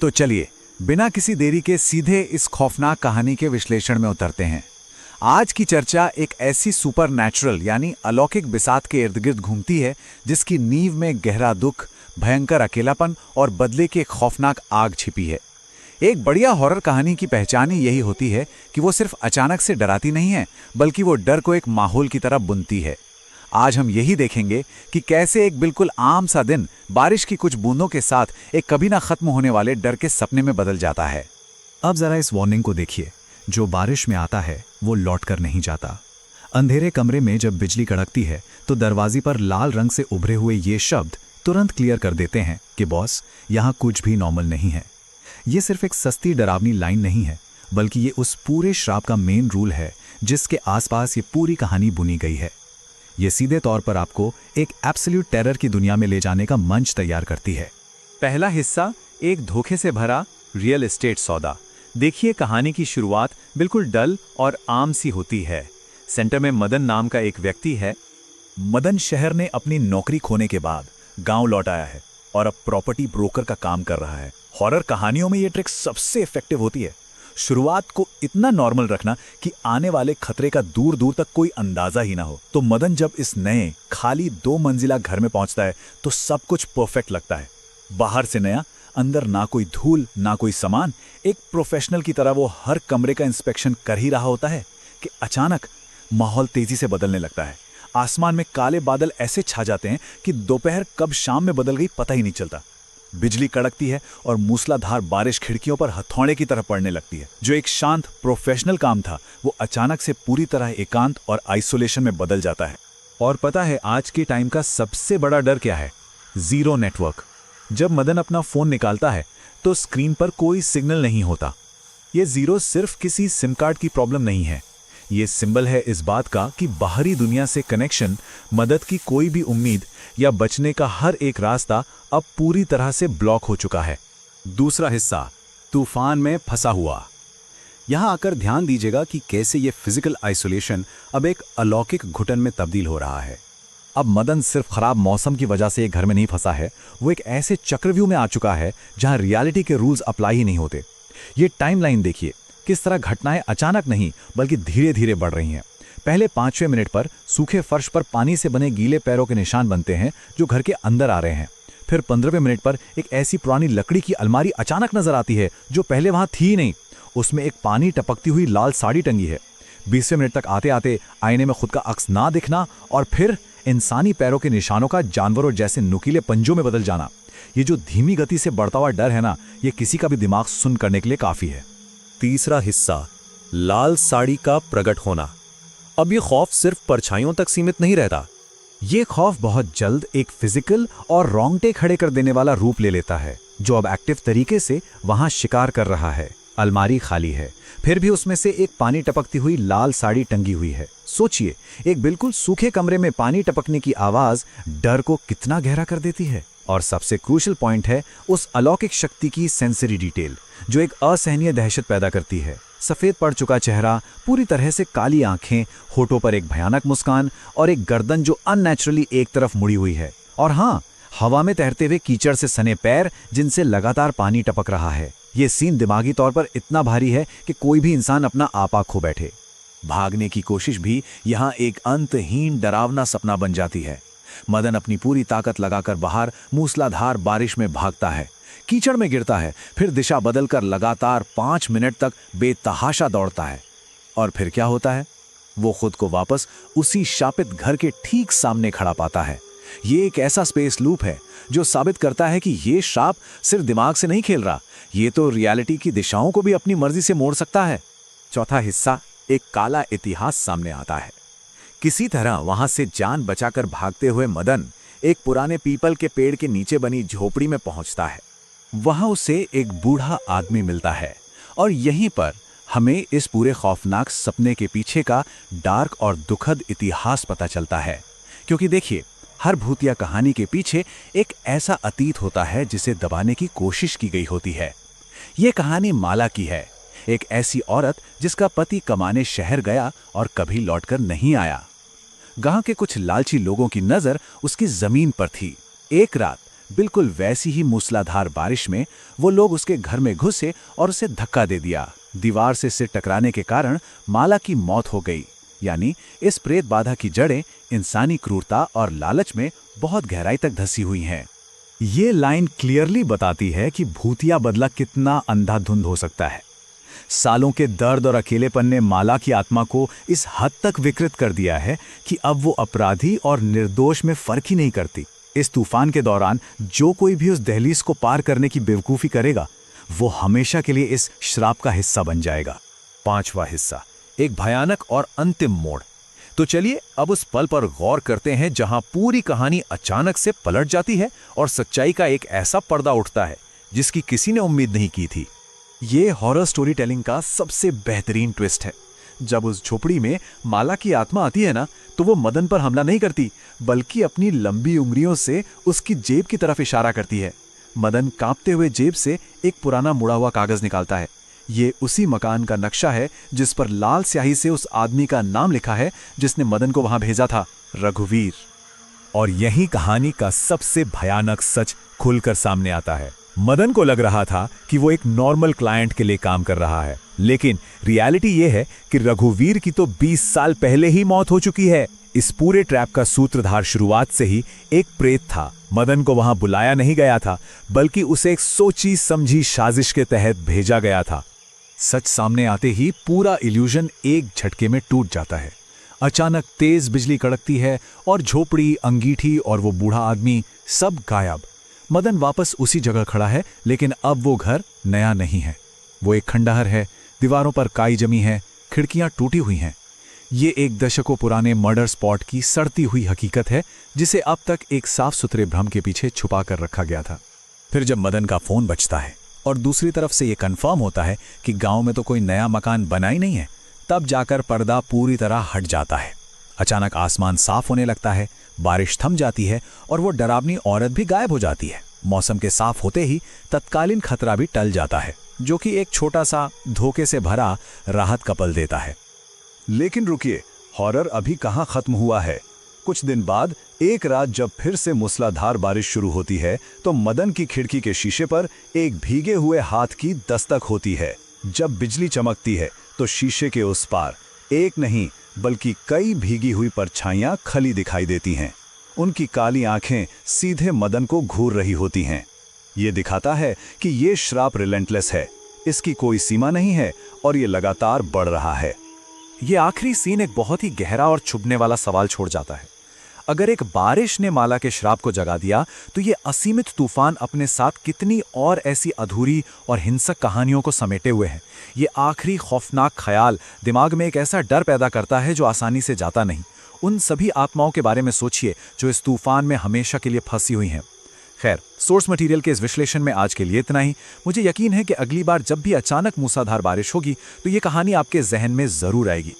तो चलिए बिना किसी देरी के सीधे इस खौफनाक कहानी के विश्लेषण में उतरते हैं। आज की चर्चा एक ऐसी सुपर नेचुरल यानी अलौकिक बिसात के इर्द गिर्द घूमती है जिसकी नींव में गहरा दुख, भयंकर अकेलापन और बदले की एक खौफनाक आग छिपी है। एक बढ़िया हॉरर कहानी की पहचान ही यही होती है कि वो सिर्फ अचानक से डराती नहीं है, बल्कि वो डर को एक माहौल की तरह बुनती है। आज हम यही देखेंगे कि कैसे एक बिल्कुल आम सा दिन बारिश की कुछ बूंदों के साथ एक कभी ना खत्म होने वाले डर के सपने में बदल जाता है। अब जरा इस वार्निंग को देखिए, जो बारिश में आता है वो लौट कर नहीं जाता। अंधेरे कमरे में जब बिजली कड़कती है तो दरवाजे पर लाल रंग से उभरे हुए ये शब्द तुरंत क्लियर कर देते हैं कि बॉस, यहाँ कुछ भी नॉर्मल नहीं है। ये सिर्फ एक सस्ती डरावनी लाइन नहीं है, बल्कि ये उस पूरे श्राप का मेन रूल है जिसके आसपास ये पूरी कहानी बुनी गई है। ये सीधे तौर पर आपको एक एब्सोल्यूट टेरर की दुनिया में ले जाने का मंच तैयार करती है। पहला हिस्सा, एक धोखे से भरा रियल एस्टेट सौदा। देखिए, कहानी की शुरुआत बिल्कुल डल और आम सी होती है। सेंटर में मदन नाम का एक व्यक्ति है। मदन शहर ने अपनी नौकरी खोने के बाद गांव लौट आया है और अब प्रॉपर्टी ब्रोकर का काम कर रहा है। हॉरर कहानियों में ये ट्रिक सबसे इफेक्टिव होती है। शुरुआत को इतना नॉर्मल रखना कि आने वाले खतरे का दूर दूर तक कोई अंदाजा ही ना हो। तो मदन जब इस नए खाली 2 मंजिला घर में पहुंचता है तो सब कुछ परफेक्ट लगता है। बाहर से नया, अंदर ना कोई धूल ना कोई सामान। एक प्रोफेशनल की तरह वो हर कमरे का इंस्पेक्शन कर ही रहा होता है कि अचानक माहौल तेजी से बदलने लगता है। आसमान में काले बादल ऐसे छा जाते हैं कि दोपहर कब शाम में बदल गई पता ही नहीं चलता। बिजली कड़कती है और मूसलाधार बारिश खिड़कियों पर हथौड़े की तरह पड़ने लगती है। जो एक शांत प्रोफेशनल काम था वो अचानक से पूरी तरह एकांत और आइसोलेशन में बदल जाता है। और पता है आज के टाइम का सबसे बड़ा डर क्या है? Zero network. जब मदन अपना फोन निकालता है तो स्क्रीन पर कोई सिग्नल नहीं होता। ये जीरो सिर्फ किसी सिम कार्ड की प्रॉब्लम नहीं है, ये सिंबल है इस बात का कि बाहरी दुनिया से कनेक्शन, मदद की कोई भी उम्मीद या बचने का हर एक रास्ता अब पूरी तरह से ब्लॉक हो चुका है। दूसरा हिस्सा, तूफान में फंसा हुआ। यहां आकर ध्यान दीजिएगा कि कैसे ये फिजिकल आइसोलेशन अब एक अलौकिक घुटन में तब्दील हो रहा है। अब मदन सिर्फ खराब मौसम की वजह से एक घर में नहीं फंसा है, वो एक ऐसे चक्रव्यूह में आ चुका है जहां रियलिटी के रूल्स अप्लाई ही नहीं होते। ये टाइमलाइन देखिए, किस तरह घटनाएं अचानक नहीं बल्कि धीरे धीरे बढ़ रही हैं। पहले 5वें मिनट पर सूखे फर्श पर पानी से बने गीले पैरों के निशान बनते हैं जो घर के अंदर आ रहे हैं। फिर 15वें मिनट पर एक ऐसी पुरानी लकड़ी की अलमारी अचानक नजर आती है जो पहले वहां थी ही नहीं। उसमें एक पानी टपकती हुई लाल साड़ी टंगी है। 20वें मिनट तक आते आते आईने में खुद का अक्स ना दिखना और फिर इंसानी पैरों के निशानों का जानवरों जैसे नुकीले पंजों में बदल जाना। ये जो धीमी गति से बढ़ता हुआ डर है ना, ये किसी का भी दिमाग सुन करने के लिए काफी है। तीसरा हिस्सा, लाल साड़ी का प्रकट होना। अब ये खौफ सिर्फ परछाइयों तक सीमित नहीं रहता। ये खौफ बहुत जल्द एक फिजिकल और रोंगटे खड़े कर देने वाला रूप ले लेता है, जो अब एक्टिव तरीके से वहां शिकार कर रहा है। अलमारी खाली है, फिर भी उसमें से एक पानी टपकती हुई लाल साड़ी टंगी हुई है। सोचिए, एक बिल्कुल सूखे कमरे में पानी टपकने की आवाज डर को कितना गहरा कर देती है। और सबसे क्रूशियल पॉइंट है उस अलौकिक शक्ति की सेंसरी डिटेल, जो एक असहनीय दहशत पैदा करती है। सफेद पड़ चुका चेहरा, पूरी तरह से काली आंखें, होठों पर एक भयानक मुस्कान और एक गर्दन जो अननेचुरली एक तरफ मुड़ी हुई है। और हाँ, हवा में तैरते हुए कीचड़ से सने पैर जिनसे लगातार पानी टपक रहा है। ये सीन दिमागी तौर पर इतना भारी है कि कोई भी इंसान अपना आपा खो बैठे। भागने की कोशिश भी यहाँ एक अंतहीन डरावना सपना बन जाती है। मदन अपनी पूरी ताकत लगाकर बाहर मूसलाधार बारिश में भागता है, कीचड़ में गिरता है, फिर दिशा बदलकर लगातार 5 मिनट तक बेतहाशा दौड़ता है। और फिर क्या होता है? वो खुद को वापस उसी शापित घर के ठीक सामने खड़ा पाता है। ये एक ऐसा स्पेस लूप है जो साबित करता है कि ये श्राप सिर्फ दिमाग से नहीं खेल रहा, ये तो रियलिटी की दिशाओं को भी अपनी मर्जी से मोड़ सकता है। चौथा हिस्सा, एक काला इतिहास सामने आता है। किसी तरह वहां से जान बचाकर भागते हुए मदन एक पुराने पीपल के पेड़ के नीचे बनी झोपड़ी में पहुंचता है। वहां उसे एक बूढ़ा आदमी मिलता है और यहीं पर हमें इस पूरे खौफनाक सपने के पीछे का डार्क और दुखद इतिहास पता चलता है। क्योंकि देखिए, हर भूतिया कहानी के पीछे एक ऐसा अतीत होता है जिसे दबाने की कोशिश की गई होती है। ये कहानी माला की है, एक ऐसी औरत जिसका पति कमाने शहर गया और कभी लौटकर नहीं आया। गांव के कुछ लालची लोगों की नजर उसकी जमीन पर थी। एक रात बिल्कुल वैसी ही मूसलाधार बारिश में वो लोग उसके घर में घुसे और उसे धक्का दे दिया। दीवार से सिर टकराने के कारण माला की मौत हो गई। यानी इस प्रेत बाधा की जड़ें इंसानी क्रूरता और लालच में बहुत गहराई तक धसी हुई हैं। ये लाइन क्लियरली बताती है कि भूतिया बदला कितना अंधाधुंध हो सकता है। सालों के दर्द और अकेलेपन ने माला की आत्मा को इस हद तक विकृत कर दिया है कि अब वो अपराधी और निर्दोष में फर्क ही नहीं करती। इस तूफान के दौरान जो कोई भी उस दहलीज को पार करने की बेवकूफ़ी करेगा, वो हमेशा के लिए इस श्राप का हिस्सा बन जाएगा। 5वां हिस्सा, एक भयानक और अंतिम मोड़। तो चलिए अब उस पल पर गौर करते हैं जहां पूरी कहानी अचानक से पलट जाती है और सच्चाई का एक ऐसा पर्दा उठता है जिसकी किसी ने उम्मीद नहीं की थी। ये हॉरर स्टोरी टेलिंग का सबसे बेहतरीन ट्विस्ट है। जब उस झोपड़ी में माला की आत्मा आती है ना, तो वो मदन पर हमला नहीं करती, बल्कि अपनी लंबी उंगलियों से उसकी जेब की तरफ इशारा करती है। मदन कांपते हुए जेब से एक पुराना मुड़ा हुआ कागज निकालता है। ये उसी मकान का नक्शा है जिस पर लाल स्याही से उस आदमी का नाम लिखा है जिसने मदन को वहां भेजा था, रघुवीर। और यही कहानी का सबसे भयानक सच खुलकर सामने आता है। मदन को लग रहा था कि वो एक नॉर्मल क्लाइंट के लिए काम कर रहा है, लेकिन रियलिटी ये है कि रघुवीर की तो 20 साल पहले ही मौत हो चुकी है। इस पूरे ट्रैप का सूत्रधार शुरुआत से ही एक प्रेत था। मदन को वहां बुलाया नहीं गया था, बल्कि उसे एक सोची समझी साजिश के तहत भेजा गया था। सच सामने आते ही पूरा इल्यूजन एक झटके में टूट जाता है। अचानक तेज बिजली कड़कती है और झोपड़ी, अंगीठी और वो बूढ़ा आदमी सब गायब। मदन वापस उसी जगह खड़ा है, लेकिन अब वो घर नया नहीं है। वो एक खंडहर है, दीवारों पर काई जमी है, खिड़कियां टूटी हुई हैं। ये एक दशकों पुराने मर्डर स्पॉट की सड़ती हुई हकीकत है, जिसे अब तक एक साफ सुथरे भ्रम के पीछे छुपा कर रखा गया था। फिर जब मदन का फोन बजता है और दूसरी तरफ से ये कंफर्म होता है कि गांव में तो कोई नया मकान बना ही नहीं है, तब जाकर पर्दा पूरी तरह हट जाता है। अचानक आसमान साफ होने लगता है, बारिश थम जाती है और वो डरावनी औरत भी गायब हो जाती है। मौसम के साफ होते ही तत्कालीन खतरा भी टल जाता है, जो कि एक छोटा सा धोखे से भरा राहत का पल देता है। लेकिन रुकिए, हॉरर अभी कहां खत्म हुआ है। कुछ दिन बाद एक रात जब फिर से मूसलाधार बारिश शुरू होती है, तो मदन की खिड़की के शीशे पर एक भीगे हुए हाथ की दस्तक होती है। जब बिजली चमकती है तो शीशे के उस पार एक नहीं बल्कि कई भीगी हुई परछाइयां खली दिखाई देती हैं। उनकी काली आंखें सीधे मदन को घूर रही होती हैं। ये दिखाता है कि ये श्राप रिलेंटलेस है, इसकी कोई सीमा नहीं है और ये लगातार बढ़ रहा है। ये आखिरी सीन एक बहुत ही गहरा और चुभने वाला सवाल छोड़ जाता है। अगर एक बारिश ने माला के श्राप को जगा दिया, तो ये असीमित तूफान अपने साथ कितनी और ऐसी अधूरी और हिंसक कहानियों को समेटे हुए है। ये आखिरी खौफनाक ख्याल दिमाग में एक ऐसा डर पैदा करता है जो आसानी से जाता नहीं। उन सभी आत्माओं के बारे में सोचिए जो इस तूफान में हमेशा के लिए फंसी हुई हैं। खैर, सोर्स मटेरियल के इस विश्लेषण में आज के लिए इतना ही। मुझे यकीन है कि अगली बार जब भी अचानक मूसलाधार बारिश होगी, तो ये कहानी आपके जहन में जरूर आएगी।